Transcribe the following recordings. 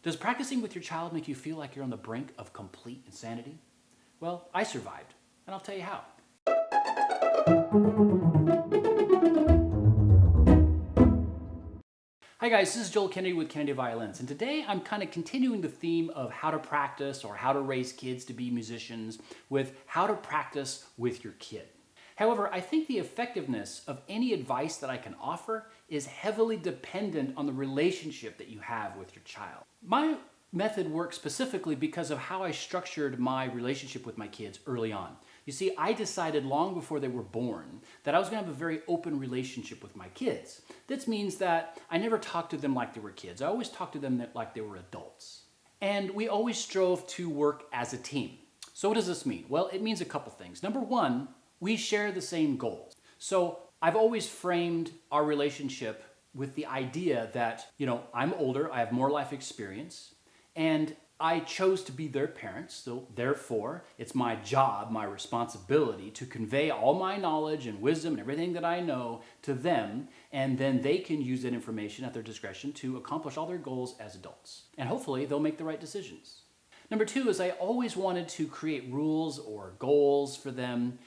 Does practicing with your child make you feel like you're on the brink of complete insanity? Well, I survived, and I'll tell you how. Hi guys, this is Joel Kennedy with Kennedy Violins, and today I'm kind of continuing the theme of how to practice or how to raise kids to be musicians with how to practice with your kid. However, I think the effectiveness of any advice that I can offer is heavily dependent on the relationship that you have with your child. My method works specifically because of how I structured my relationship with my kids early on. You see, I decided long before they were born that I was going to have a very open relationship with my kids. This means that I never talked to them like they were kids. I always talked to them like they were adults. And we always strove to work as a team. So what does this mean? Well, it means a couple things. Number one, we share the same goals. So I've always framed our relationship with the idea that, I'm older, I have more life experience, and I chose to be their parents, so therefore it's my job, my responsibility to convey all my knowledge and wisdom and everything that I know to them, and then they can use that information at their discretion to accomplish all their goals as adults. And hopefully they'll make the right decisions. Number two is I always wanted to create rules or goals for them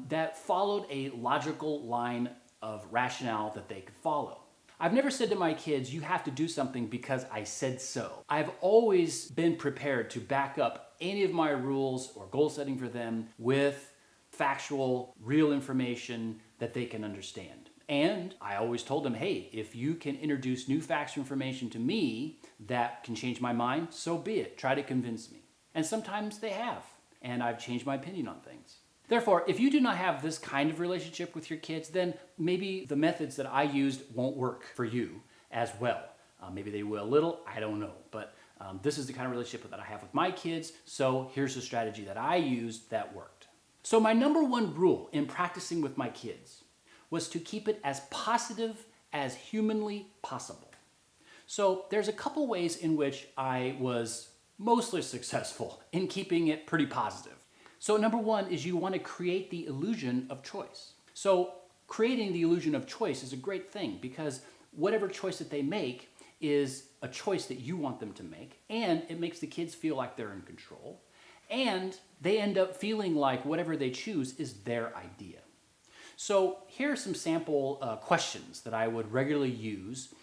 that followed a logical line of rationale that they could follow. I've never said to my kids, you have to do something because I said so. I've always been prepared to back up any of my rules or goal setting for them with factual, real information that they can understand. And I always told them, hey, if you can introduce new facts or information to me that can change my mind, so be it. Try to convince me. And sometimes they have, and I've changed my opinion on things. Therefore, if you do not have this kind of relationship with your kids, then maybe the methods that I used won't work for you as well. Maybe they will a little, I don't know. But this is the kind of relationship that I have with my kids, so here's the strategy that I used that worked. So my number one rule in practicing with my kids was to keep it as positive as humanly possible. So there's a couple ways in which I was mostly successful in keeping it pretty positive. So number one is you want to create the illusion of choice. So creating the illusion of choice is a great thing because whatever choice that they make is a choice that you want them to make, and it makes the kids feel like they're in control, and they end up feeling like whatever they choose is their idea. So here are some sample questions that I would regularly use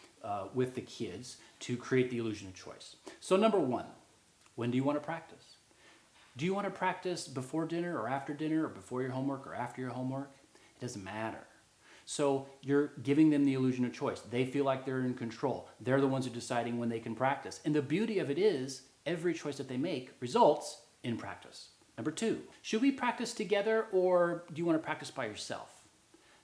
with the kids to create the illusion of choice. So number one, when do you want to practice? Do you want to practice before dinner or after dinner or before your homework or after your homework? It doesn't matter. So you're giving them the illusion of choice. They feel like they're in control. They're the ones who are deciding when they can practice. And the beauty of it is every choice that they make results in practice. Number two, should we practice together or do you want to practice by yourself?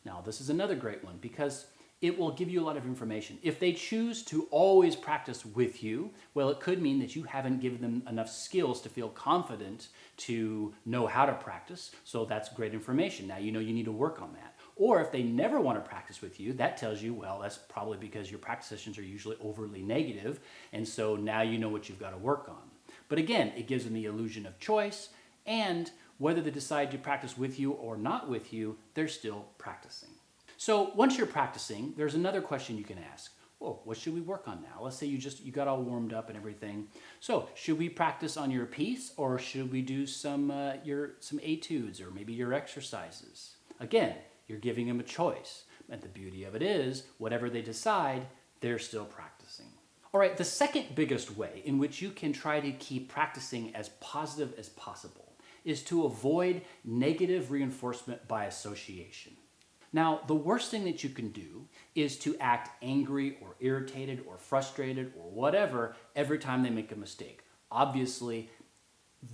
Now, this is another great one because it will give you a lot of information. If they choose to always practice with you, well, it could mean that you haven't given them enough skills to feel confident to know how to practice. So that's great information. Now you know you need to work on that. Or if they never want to practice with you, that tells you, well, that's probably because your practice sessions are usually overly negative. And so now you know what you've got to work on. But again, it gives them the illusion of choice. And whether they decide to practice with you or not with you, they're still practicing. So once you're practicing, there's another question you can ask. Whoa, what should we work on now? Let's say you got all warmed up and everything. So should we practice on your piece or should we do some etudes or maybe your exercises? Again, you're giving them a choice. And the beauty of it is, whatever they decide, they're still practicing. All right, the second biggest way in which you can try to keep practicing as positive as possible is to avoid negative reinforcement by association. Now, the worst thing that you can do is to act angry or irritated or frustrated or whatever every time they make a mistake. Obviously,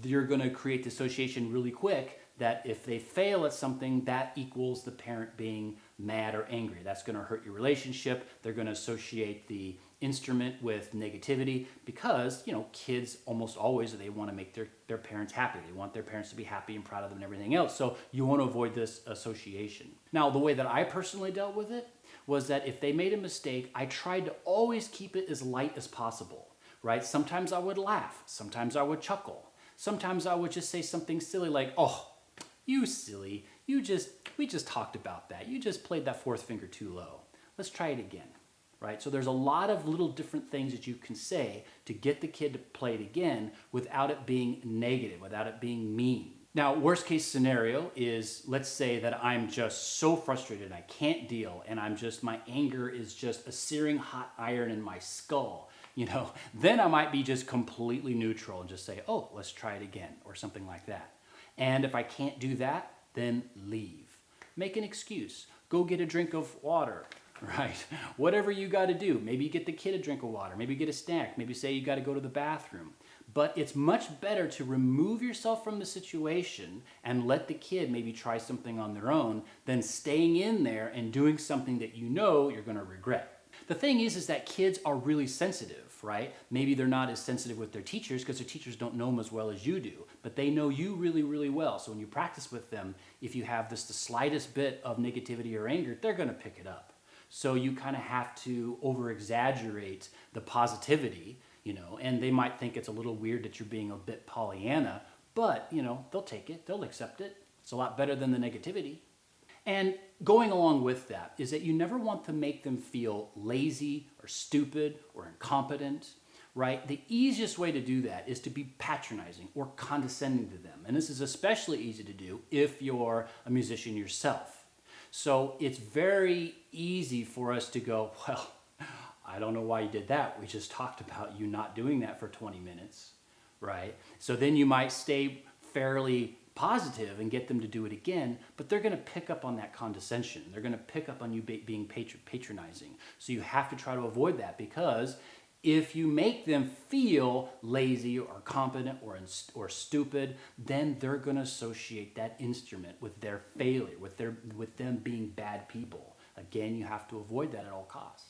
you're going to create the association really quick that if they fail at something, that equals the parent being mad or angry. That's going to hurt your relationship. They're going to associate the instrument with negativity because, kids almost always, they want to make their parents happy. They want their parents to be happy and proud of them and everything else. So you want to avoid this association. Now, the way that I personally dealt with it was that if they made a mistake, I tried to always keep it as light as possible, right? Sometimes I would laugh. Sometimes I would chuckle. Sometimes I would just say something silly like, oh, you silly, we just talked about that. You just played that fourth finger too low. Let's try it again. right? So there's a lot of little different things that you can say to get the kid to play it again without it being negative, without it being mean. Now, worst case scenario is, let's say that I'm just so frustrated, I can't deal, and my anger is just a searing hot iron in my skull, then I might be just completely neutral and just say, oh, let's try it again, or something like that. And if I can't do that, then leave. Make an excuse. Go get a drink of water, right? Whatever you got to do. Maybe you get the kid a drink of water. Maybe you get a snack. Maybe say you got to go to the bathroom. But it's much better to remove yourself from the situation and let the kid maybe try something on their own than staying in there and doing something that you know you're going to regret. The thing is that kids are really sensitive, right? Maybe they're not as sensitive with their teachers because their teachers don't know them as well as you do, but they know you really, really well. So when you practice with them, if you have the slightest bit of negativity or anger, they're going to pick it up. So you kind of have to over-exaggerate the positivity, and they might think it's a little weird that you're being a bit Pollyanna, but, they'll take it, they'll accept it. It's a lot better than the negativity. And going along with that is that you never want to make them feel lazy or stupid or incompetent, right? The easiest way to do that is to be patronizing or condescending to them. And this is especially easy to do if you're a musician yourself. So it's very easy for us to go, well, I don't know why you did that. We just talked about you not doing that for 20 minutes, right? So then you might stay fairly positive and get them to do it again, but they're going to pick up on that condescension. They're going to pick up on you being patronizing. So you have to try to avoid that, because if you make them feel lazy or competent or stupid, then they're going to associate that instrument with their failure, with them being bad people. Again, you have to avoid that at all costs.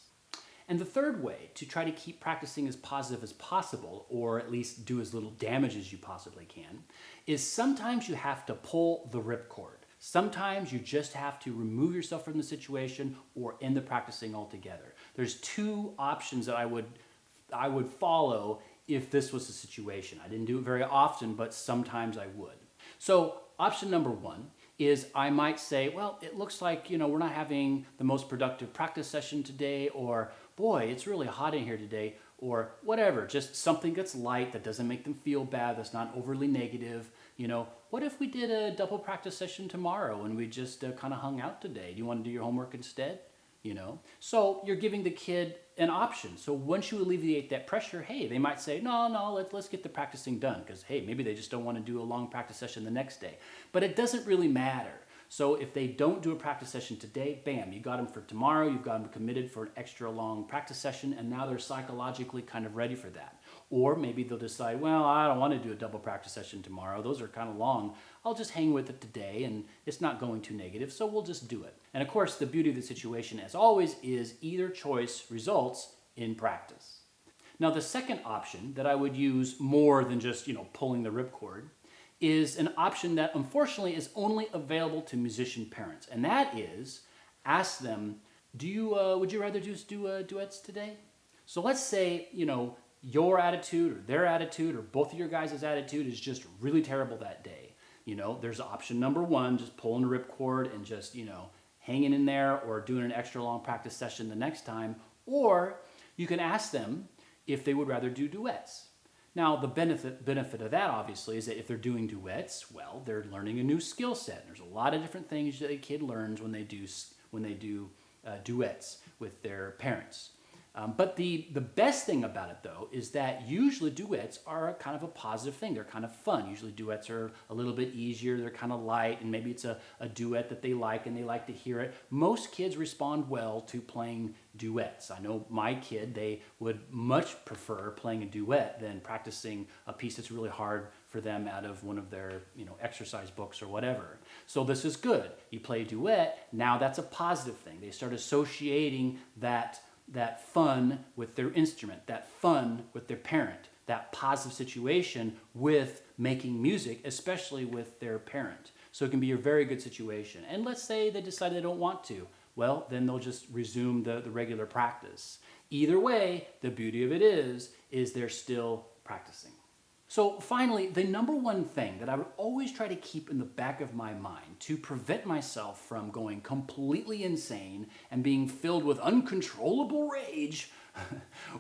And the third way to try to keep practicing as positive as possible, or at least do as little damage as you possibly can, is sometimes you have to pull the ripcord. Sometimes you just have to remove yourself from the situation or end the practicing altogether. There's two options that I would follow if this was the situation. I didn't do it very often, but sometimes I would. So option number one is I might say, well, it looks like, we're not having the most productive practice session today, or boy, it's really hot in here today, or whatever, just something that's light, that doesn't make them feel bad, that's not overly negative. What if we did a double practice session tomorrow and we just kind of hung out today? Do you want to do your homework instead? So you're giving the kid an option. So once you alleviate that pressure, hey, they might say, no, let's get the practicing done, because hey, maybe they just don't want to do a long practice session the next day. But it doesn't really matter. So if they don't do a practice session today, bam, you got them for tomorrow, you've got them committed for an extra long practice session, and now they're psychologically kind of ready for that. Or maybe they'll decide, well, I don't want to do a double practice session tomorrow. Those are kind of long. I'll just hang with it today, and it's not going too negative, so we'll just do it. And of course, the beauty of the situation, as always, is either choice results in practice. Now, the second option that I would use more than just, pulling the ripcord is an option that unfortunately is only available to musician parents. And that is, ask them, would you rather just do duets today? So let's say, your attitude or their attitude or both of your guys' attitude is just really terrible that day. There's option number one, just pulling the ripcord and just, hanging in there, or doing an extra long practice session the next time. Or you can ask them if they would rather do duets. Now, the benefit of that, obviously, is that if they're doing duets, well, they're learning a new skill set. There's a lot of different things that a kid learns when they do duets with their parents. But the best thing about it, though, is that usually duets are kind of a positive thing. They're kind of fun. Usually duets are a little bit easier. They're kind of light, and maybe it's a duet that they like and they like to hear it. Most kids respond well to playing duets. I know my kid, they would much prefer playing a duet than practicing a piece that's really hard for them out of one of their exercise books or whatever. So this is good. You play a duet, now that's a positive thing. They start associating that fun with their instrument, that fun with their parent, that positive situation with making music, especially with their parent. So it can be a very good situation. And let's say they decide they don't want to. Well, then they'll just resume the regular practice. Either way, the beauty of it is they're still practicing. So finally, the number one thing that I would always try to keep in the back of my mind to prevent myself from going completely insane and being filled with uncontrollable rage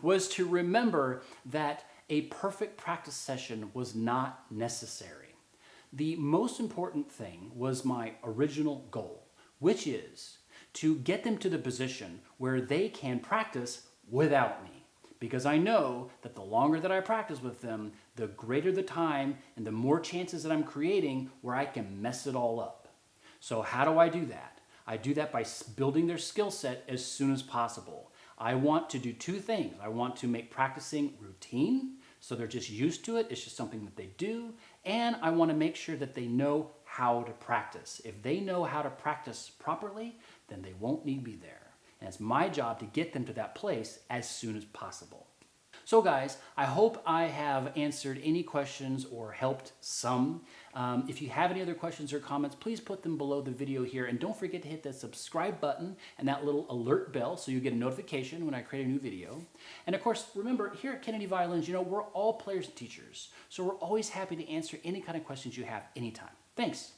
was to remember that a perfect practice session was not necessary. The most important thing was my original goal, which is to get them to the position where they can practice without me. Because I know that the longer that I practice with them, the greater the time and the more chances that I'm creating where I can mess it all up. So how do I do that? I do that by building their skill set as soon as possible. I want to do two things. I want to make practicing routine, so they're just used to it. It's just something that they do. And I want to make sure that they know how to practice. If they know how to practice properly, then they won't need me there. And it's my job to get them to that place as soon as possible. So guys, I hope I have answered any questions or helped some. If you have any other questions or comments, please put them below the video here. And don't forget to hit that subscribe button and that little alert bell so you get a notification when I create a new video. And of course, remember, here at Kennedy Violins, we're all players and teachers. So we're always happy to answer any kind of questions you have anytime. Thanks.